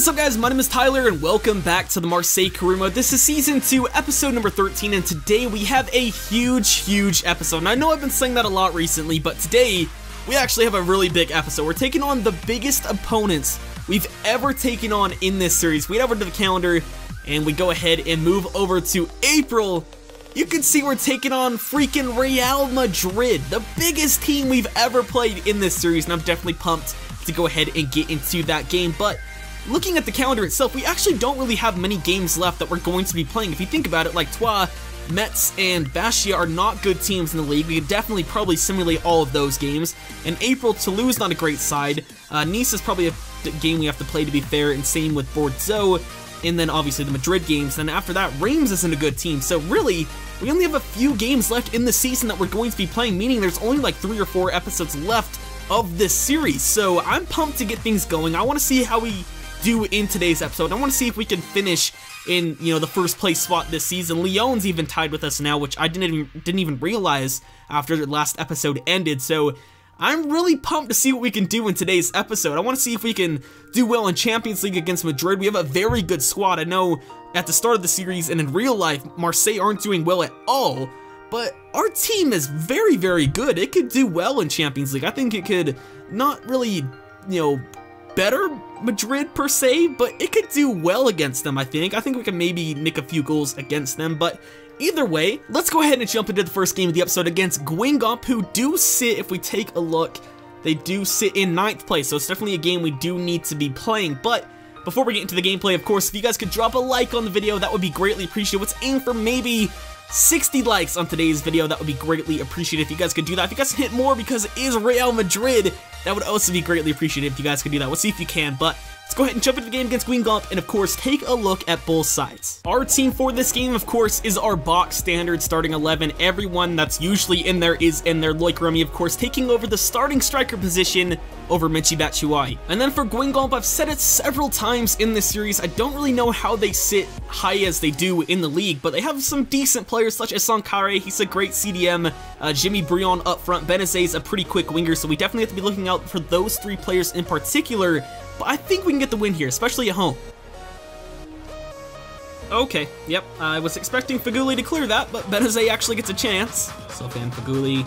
What's up guys, my name is Tyler and welcome back to the Marseille career mode. This is season 2, episode number 13, and today we have a huge episode. And I know I've been saying that a lot recently, but today we actually have a really big episode. We're taking on the biggest opponents we've ever taken on in this series. We head over to the calendar and we go ahead and move over to April. You can see we're taking on freaking Real Madrid, the biggest team we've ever played in this series, and I'm definitely pumped to go ahead and get into that game. But looking at the calendar itself, we actually don't really have many games left that we're going to be playing. If you think about it, like Troyes, Metz, and Bastia are not good teams in the league. We could definitely probably simulate all of those games. In April, Toulouse not a great side. Nice is probably a game we have to play, to be fair, and same with Bordeaux. And then obviously the Madrid games. Then after that, Reims isn't a good team. So really, we only have a few games left in the season that we're going to be playing, meaning there's only like 3 or 4 episodes left of this series. So I'm pumped to get things going. I want to see how we do in today's episode. I want to see if we can finish in, the first place spot this season. Lyon's even tied with us now, which I didn't even realize after the last episode ended. So I'm really pumped to see what we can do in today's episode. I want to see if we can do well in Champions League against Madrid. We have a very good squad. I know at the start of the series and in real life, Marseille aren't doing well at all, but our team is very good. It could do well in Champions League. I think it could not really, better Madrid per se, but it could do well against them, I think. I think we can maybe make a few goals against them, but either way, let's go ahead and jump into the first game of the episode against Guingamp, who do sit, if we take a look, they do sit in 9th place, so it's definitely a game we do need to be playing. But before we get into the gameplay, of course, if you guys could drop a like on the video, that would be greatly appreciated. Let's aim for maybe 60 likes on today's video. That would be greatly appreciated if you guys could do that. If you guys hit more because it is Real Madrid, that would also be greatly appreciated if you guys could do that. We'll see if you can, but let's go ahead and jump into the game against Guingamp and, of course, take a look at both sides. Our team for this game, of course, is our box standard starting 11. Everyone that's usually in there is in there. Like Remy, of course, taking over the starting striker position over Michy Batshuayi. And then for Guingamp, I've said it several times in this series, I don't really know how they sit high as they do in the league, but they have some decent players such as Sankare. He's a great CDM. Jimmy Brion up front. Benazé's a pretty quick winger, so we definitely have to be looking out for those 3 players in particular. But I think we can get the win here, especially at home. Okay, yep, I was expecting Feghouli to clear that, but Benazé actually gets a chance. Sofiane Feghouli.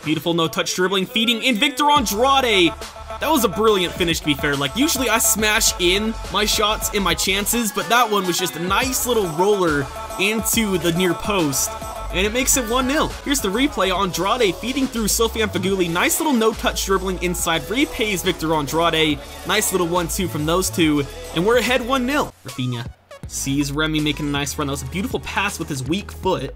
Beautiful no-touch dribbling, feeding in Victor Andrade. That was a brilliant finish, to be fair. Like, usually I smash in my shots and my chances, but that one was just a nice little roller into the near post. And it makes it 1-0. Here's the replay. Andrade feeding through Sofiane Feghouli. Nice little no-touch dribbling inside. Repays Victor Andrade. Nice little 1-2 from those two. And we're ahead 1-0. Rafinha sees Remy making a nice run. That was a beautiful pass with his weak foot.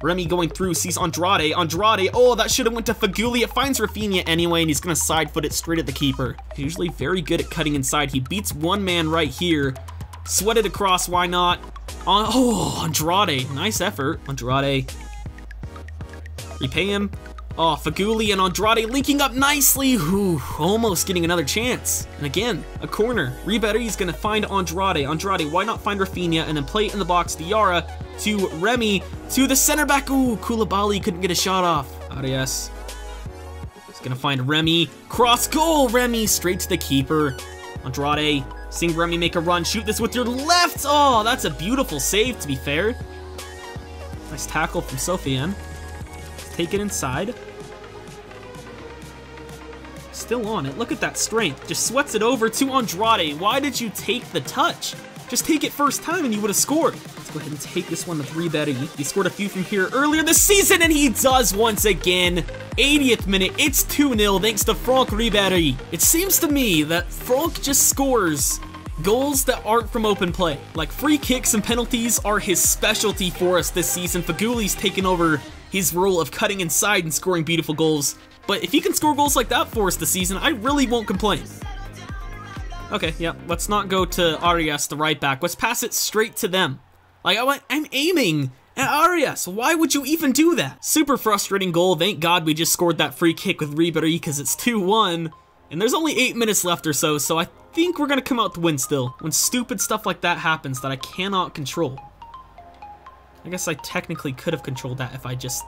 Remy going through, sees Andrade. Andrade, oh, that should have went to Feghouli. It finds Rafinha anyway, and he's going to side foot it straight at the keeper. He's usually very good at cutting inside. He beats one man right here. Sweat it across, why not? Oh, Andrade, nice effort. Andrade, repay him. Oh, Feghouli and Andrade linking up nicely. Ooh, almost getting another chance. And again, a corner. Ribéry's gonna find Andrade. Andrade, why not find Rafinha and then play it in the box. Diarra to Remy to the center back. Ooh, Koulibaly couldn't get a shot off. Arias is gonna find Remy. Cross goal, Remy straight to the keeper. Andrade. Seeing Remy make a run, shoot this with your left. Oh, that's a beautiful save, to be fair. Nice tackle from Sofiane. Take it inside. Still on it. Look at that strength. Just sweats it over to Andrade. Why did you take the touch? Just take it first time and you would have scored. Let's go ahead and take this one with Ribéry. He scored a few from here earlier this season, and he does once again. 80th minute, it's 2-0 thanks to Franck Ribéry. It seems to me that Franck just scores goals that aren't from open play. Like, free kicks and penalties are his specialty for us this season. Fegouli's taken over his role of cutting inside and scoring beautiful goals. But if he can score goals like that for us this season, I really won't complain. Okay, yeah, let's not go to Arias, the right back. Let's pass it straight to them. Like, I'm aiming at Arias. Why would you even do that? Super frustrating goal. Thank God we just scored that free kick with Ribéry because it's 2-1. And there's only 8 minutes left or so, so I think we're going to come out to win still. When stupid stuff like that happens that I cannot control. I guess I technically could have controlled that if I just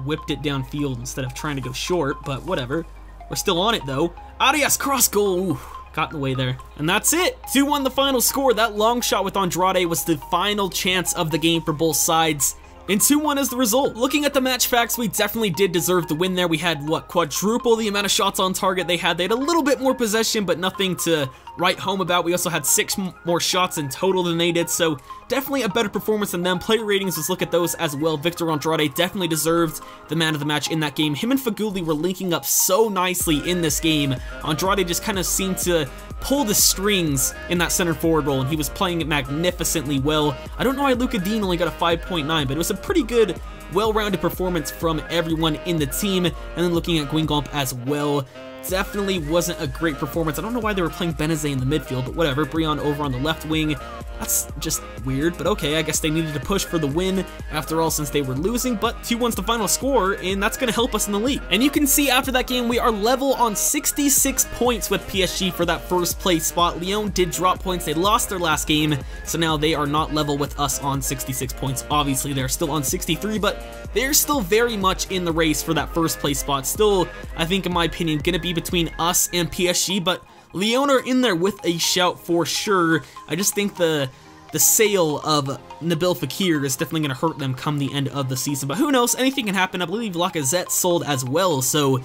whipped it downfield instead of trying to go short, but whatever. We're still on it, though. Arias cross goal. Ooh, got in the way there. And that's it. 2-1 the final score. That long shot with Andrade was the final chance of the game for both sides. And 2-1 is the result. Looking at the match facts, we definitely did deserve the win there. We had, what, quadruple the amount of shots on target they had. They had a little bit more possession, but nothing to write home about. We also had 6 more shots in total than they did, so definitely a better performance than them. Player ratings, let's look at those as well. Victor Andrade definitely deserved the man of the match in that game. Him and Faguli were linking up so nicely in this game. Andrade just kind of seemed to pull the strings in that center forward role, and he was playing it magnificently well. I don't know why Luka Dean only got a 5.9, but it was a pretty good, well-rounded performance from everyone in the team. And then looking at Guingamp as well, definitely wasn't a great performance. I don't know why they were playing Benazet in the midfield, but whatever. Brian over on the left wing. That's just weird, but okay, I guess they needed to push for the win after all since they were losing, but 2-1's the final score, and that's going to help us in the league. And you can see after that game, we are level on 66 points with PSG for that first place spot. Lyon did drop points. They lost their last game, so now they are not level with us on 66 points. Obviously, they're still on 63, but they're still very much in the race for that first place spot. Still, I think, in my opinion, going to be between us and PSG, but Lyon are in there with a shout for sure. I just think the sale of Nabil Fekir is definitely going to hurt them come the end of the season. But who knows? Anything can happen. I believe Lacazette sold as well, so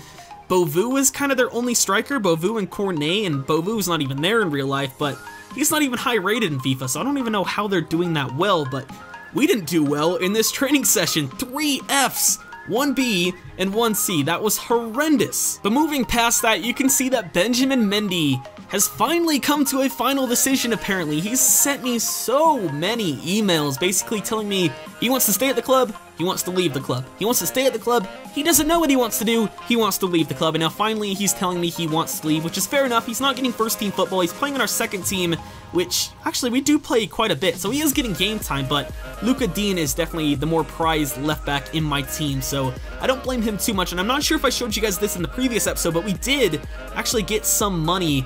Beauvue is kind of their only striker. Beauvue and Cornet, and Beauvue's not even there in real life, but he's not even high rated in FIFA, so I don't even know how they're doing that well, but we didn't do well in this training session. 3 Fs. 1 B and 1 C. That was horrendous. But moving past that, you can see that Benjamin Mendy has finally come to a final decision apparently. He's sent me so many emails basically telling me he wants to stay at the club, he wants to leave the club. He wants to stay at the club, he doesn't know what he wants to do, he wants to leave the club. And now finally he's telling me he wants to leave, which is fair enough. He's not getting first team football, he's playing in our second team, which actually we do play quite a bit, so he is getting game time, but Luka Dean is definitely the more prized left back in my team, so I don't blame him too much. And I'm not sure if I showed you guys this in the previous episode, but we did actually get some money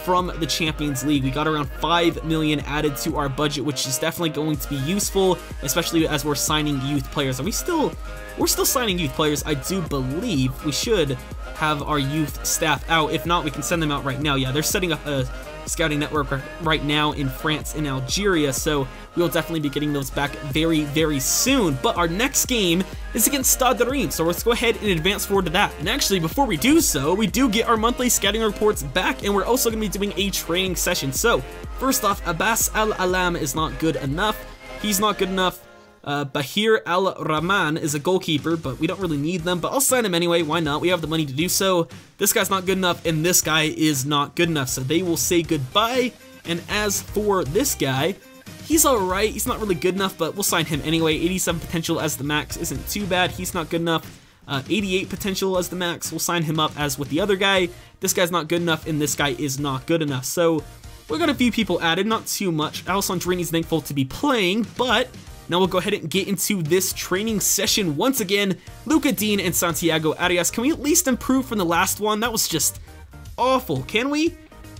from the Champions League. We got around 5 million added to our budget, which is definitely going to be useful, especially as we're signing youth players. We're still signing youth players. I do believe we should have our youth staff out. If not, we can send them out right now. Yeah, they're setting up a scouting network right now in France and Algeria, so we'll definitely be getting those back very, very soon. But our next game is against Stade Reims, so let's go ahead and advance forward to that. And actually, before we do so, we do get our monthly scouting reports back, and we're also going to be doing a training session. So, first off, Abbas Al-Alam is not good enough. He's not good enough. Bahir Al-Rahman is a goalkeeper, but we don't really need them, but I'll sign him anyway, why not? We have the money to do so. This guy's not good enough, and this guy is not good enough, so they will say goodbye. And as for this guy, he's alright, he's not really good enough, but we'll sign him anyway. 87 potential as the max isn't too bad, he's not good enough. 88 potential as the max, we'll sign him up as with the other guy. This guy's not good enough, and this guy is not good enough, so we got a few people added, not too much. Alessandrini's thankful to be playing, but now we'll go ahead and get into this training session once again. Luka Dean and Santiago Arias, can we at least improve from the last one? That was just awful, can we?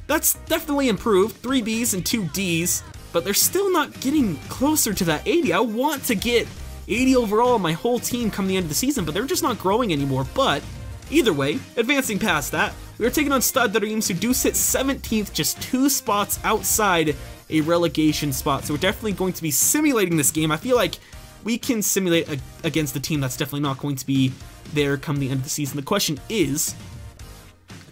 That's definitely improved, 3 Bs and 2 Ds, but they're still not getting closer to that 80. I want to get 80 overall on my whole team come the end of the season, but they're just not growing anymore. But either way, advancing past that, we are taking on Stade Reims, who do sit 17th, just 2 spots outside a relegation spot. So we're definitely going to be simulating this game. I feel like we can simulate against a team that's definitely not going to be there come the end of the season. The question is,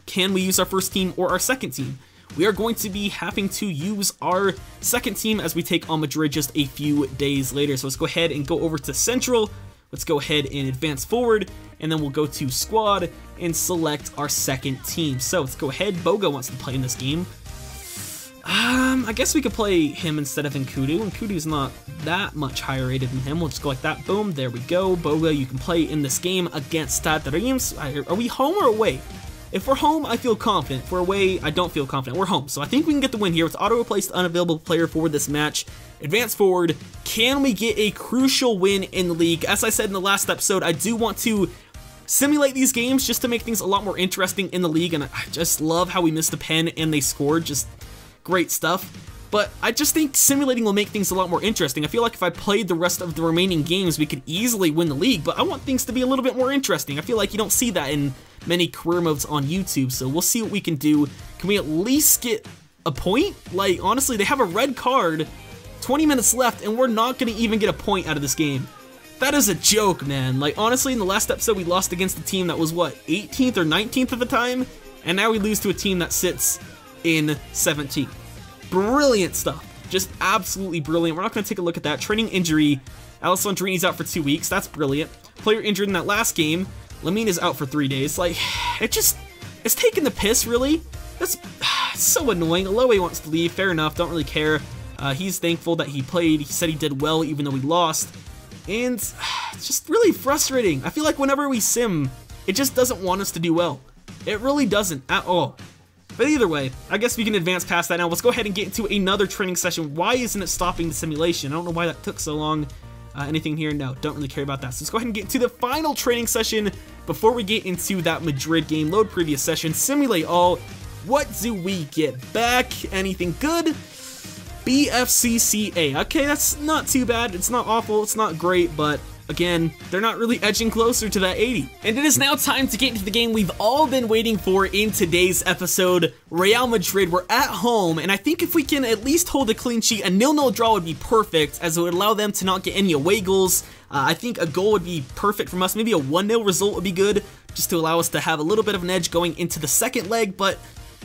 can we use our first team or our second team? We are going to be having to use our second team as we take on Madrid just a few days later. So let's go ahead and go over to Central. Let's go ahead and advance forward, and then we'll go to Squad and select our second team. So let's go ahead. Boga wants to play in this game. I guess we could play him instead of Nkudu. Nkudu's not that much higher rated than him. We'll just go like that. Boom, there we go. Boga, you can play in this game against Stade Reims. Are we home or away? If we're home, I feel confident. If we're away, I don't feel confident. We're home, so I think we can get the win here. It's auto-replaced unavailable player for this match. Advance forward. Can we get a crucial win in the league? As I said in the last episode, I do want to simulate these games just to make things a lot more interesting in the league, and I just love how we missed a pen and they scored. Just great stuff. but I just think simulating will make things a lot more interesting. I feel like if I played the rest of the remaining games, we could easily win the league, but I want things to be a little bit more interesting. I feel like you don't see that in many career modes on YouTube, so we'll see what we can do. Can we at least get a point? Like, honestly, they have a red card, 20 minutes left, and we're not going to even get a point out of this game. That is a joke, man. Like, honestly, in the last episode, we lost against a team that was, what, 18th or 19th at the time? And now we lose to a team that sits in 17th. Brilliant stuff. Just absolutely brilliant. We're not going to take a look at that. Training injury. Alessandrini's out for 2 weeks. That's brilliant. Player injured in that last game. Lamina's out for 3 days. Like, it's taking the piss, really. That's so annoying. Aloe wants to leave. Fair enough. Don't really care. He's thankful that he played. He said he did well, even though we lost. And it's just really frustrating. I feel like whenever we sim, it just doesn't want us to do well. It really doesn't at all. But either way, I guess we can advance past that now. Let's go ahead and get into another training session. Why isn't it stopping the simulation? I don't know why that took so long. Anything here? No, don't really care about that. So let's go ahead and get into the final training session before we get into that Madrid game. Load previous session, simulate all. What do we get back? Anything good? BFCCA. Okay, that's not too bad. It's not awful. It's not great, but again, they're not really edging closer to that 80. And it is now time to get into the game we've all been waiting for in today's episode. Real Madrid, we're at home, and I think if we can at least hold a clean sheet, a 0-0 draw would be perfect, as it would allow them to not get any away goals. I think a goal would be perfect from us. Maybe a 1-0 result would be good, just to allow us to have a little bit of an edge going into the second leg, but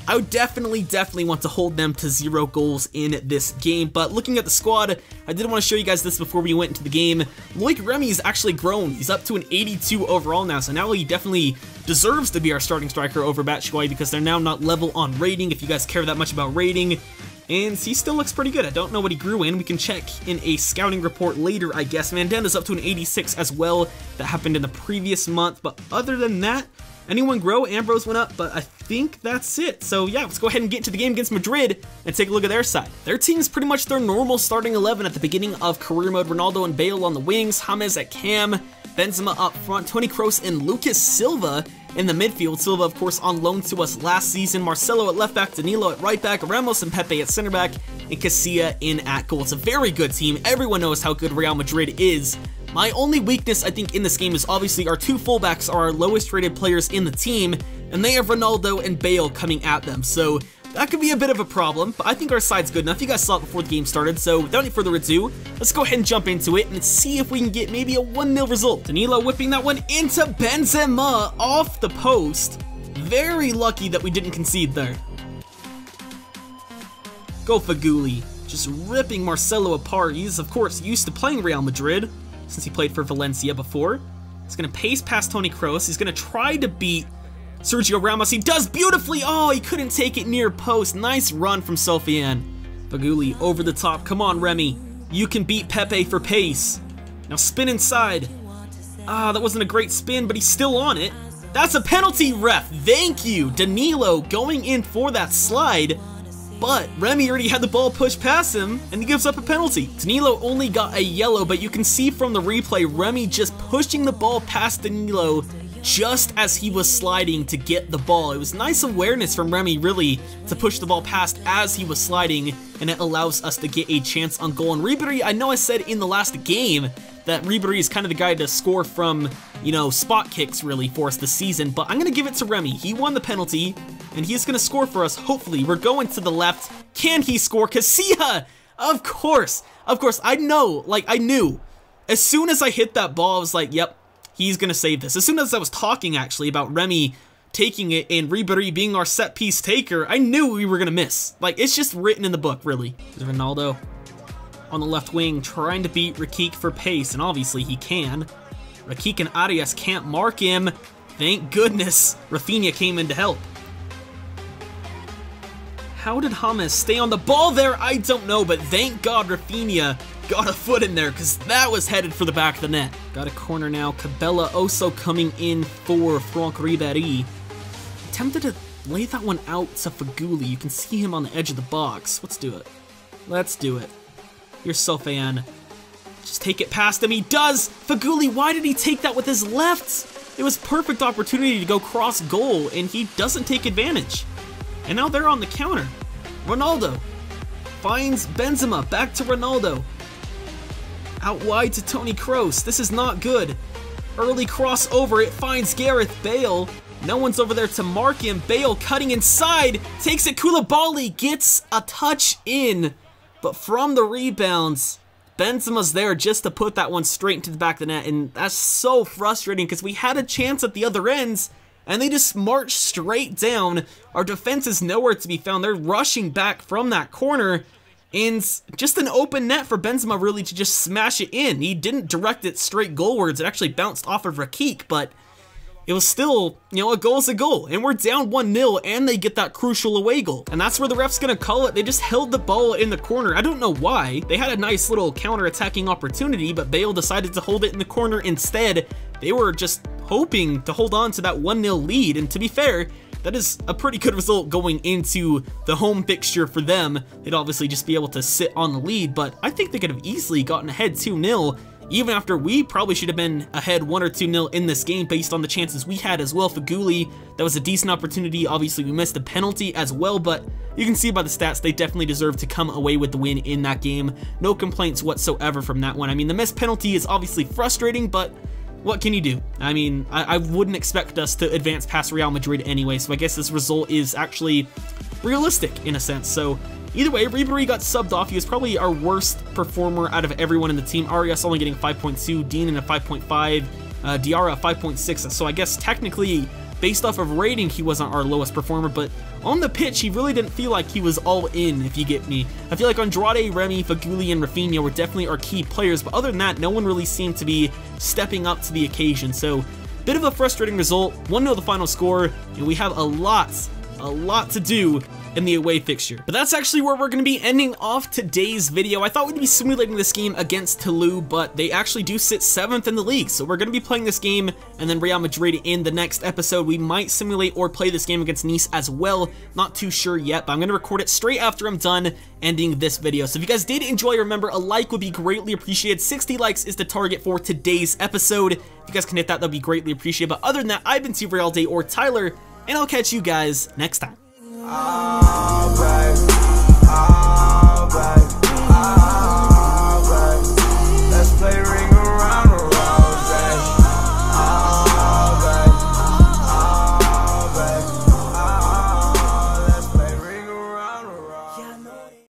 I would definitely want to hold them to 0 goals in this game. But looking at the squad, I did want to show you guys this before we went into the game. Loic Remy's actually grown. He's up to an 82 overall now, so now he definitely deserves to be our starting striker over Batshuayi because they're now not level on rating, if you guys care that much about rating. And he still looks pretty good. I don't know what he grew in. We can check in a scouting report later, I guess. Mandanda's up to an 86 as well. That happened in the previous month. But other than that, anyone grow? Ambrose went up, but I think that's it. So yeah, let's go ahead and get to the game against Madrid and take a look at their side. Their team is pretty much their normal starting 11 at the beginning of career mode. Ronaldo and Bale on the wings, James at cam, Benzema up front, Toni Kroos and Lucas Silva in the midfield. Silva, of course, on loan to us last season. Marcelo at left back, Danilo at right back, Ramos and Pepe at center back, and Casilla in at goal. It's a very good team. Everyone knows how good Real Madrid is. My only weakness, I think, in this game is obviously our two fullbacks are our lowest rated players in the team, and they have Ronaldo and Bale coming at them, so that could be a bit of a problem, but I think our side's good enough. You guys saw it before the game started, so without any further ado, let's go ahead and jump into it and see if we can get maybe a 1-0 result. Danilo whipping that one into Benzema off the post. Very lucky that we didn't concede there. Go Faguli, just ripping Marcelo apart. He's, of course, used to playing Real Madrid, since he played for Valencia before. He's going to pace past Toni Kroos. He's going to try to beat Sergio Ramos. He does beautifully. Oh, he couldn't take it near post. Nice run from Sofiane. Faguli over the top. Come on, Remy. You can beat Pepe for pace. Now spin inside. Ah, that wasn't a great spin, but he's still on it. That's a penalty, ref. Thank you. Danilo going in for that slide. But Remy already had the ball pushed past him, and he gives up a penalty. Danilo only got a yellow, but you can see from the replay, Remy just pushing the ball past Danilo just as he was sliding to get the ball. It was nice awareness from Remy, really, to push the ball past as he was sliding, and it allows us to get a chance on goal. And Ribery, I know I said in the last game that Ribery is kind of the guy to score from, you know, spot kicks, really, for us this season, but I'm going to give it to Remy. He won the penalty, and he's going to score for us, hopefully. We're going to the left. Can he score? Casilla! Of course. Of course. I know. Like, I knew. As soon as I hit that ball, I was like, yep, he's going to save this. As soon as I was talking, actually, about Remy taking it and Ribery being our set-piece taker, I knew we were going to miss. Like, it's just written in the book, really. There's Ronaldo on the left wing trying to beat Rakik for pace, and obviously he can. Rakik and Arias can't mark him. Thank goodness Rafinha came in to help. How did James stay on the ball there? I don't know, but thank God Rafinha got a foot in there because that was headed for the back of the net. Got a corner now. Cabela also coming in for Franck Ribéry. Attempted to lay that one out to Faguli. You can see him on the edge of the box. Let's do it. Let's do it. Here's Sofiane. Just take it past him. He does! Faguli, why did he take that with his left? It was perfect opportunity to go cross goal, and he doesn't take advantage. And now they're on the counter. Ronaldo. finds Benzema, back to Ronaldo. Out wide to Toni Kroos. This is not good. Early crossover, it finds Gareth Bale. No one's over there to mark him. Bale cutting inside, takes it. Koulibaly gets a touch in, but from the rebounds, Benzema's there just to put that one straight into the back of the net, and that's so frustrating because we had a chance at the other ends, and they just march straight down. Our defense is nowhere to be found. They're rushing back from that corner, and just an open net for Benzema really to just smash it in. He didn't direct it straight goalwards. It actually bounced off of Rakik, but it was still, you know, a goal is a goal, and we're down 1-0, and they get that crucial away goal. And that's where the ref's gonna call it. They just held the ball in the corner. I don't know why. They had a nice little counter-attacking opportunity, but Bale decided to hold it in the corner instead. They were just hoping to hold on to that 1-0 lead, and to be fair, that is a pretty good result going into the home fixture for them. They'd obviously just be able to sit on the lead, but I think they could have easily gotten ahead 2-0, even after we probably should have been ahead 1 or 2-0 in this game based on the chances we had as well. Faguli, that was a decent opportunity. Obviously, we missed a penalty as well, but you can see by the stats, they definitely deserve to come away with the win in that game. No complaints whatsoever from that one. I mean, the missed penalty is obviously frustrating, but what can you do? I mean, I wouldn't expect us to advance past Real Madrid anyway, so I guess this result is actually realistic in a sense. So either way, Ribery got subbed off. He was probably our worst performer out of everyone in the team. Arias only getting 5.2, Dean in a 5.5, Diarra 5.6. So I guess technically, based off of rating, he wasn't our lowest performer, but on the pitch, he really didn't feel like he was all in, if you get me. I feel like Andrade, Remy, Faguli, and Rafinha were definitely our key players, but other than that, no one really seemed to be stepping up to the occasion. So, bit of a frustrating result. 1-0 the final score, and we have a lot to do in the away fixture. But that's actually where we're going to be ending off today's video. I thought we'd be simulating this game against Toulouse, but they actually do sit 7th in the league. So we're going to be playing this game and then Real Madrid in the next episode. We might simulate or play this game against Nice as well. Not too sure yet, but I'm going to record it straight after I'm done ending this video. So if you guys did enjoy, remember a like would be greatly appreciated. 60 likes is the target for today's episode. If you guys can hit that, that'd be greatly appreciated. But other than that, I've been TRayALLDay or Tyler, and I'll catch you guys next time.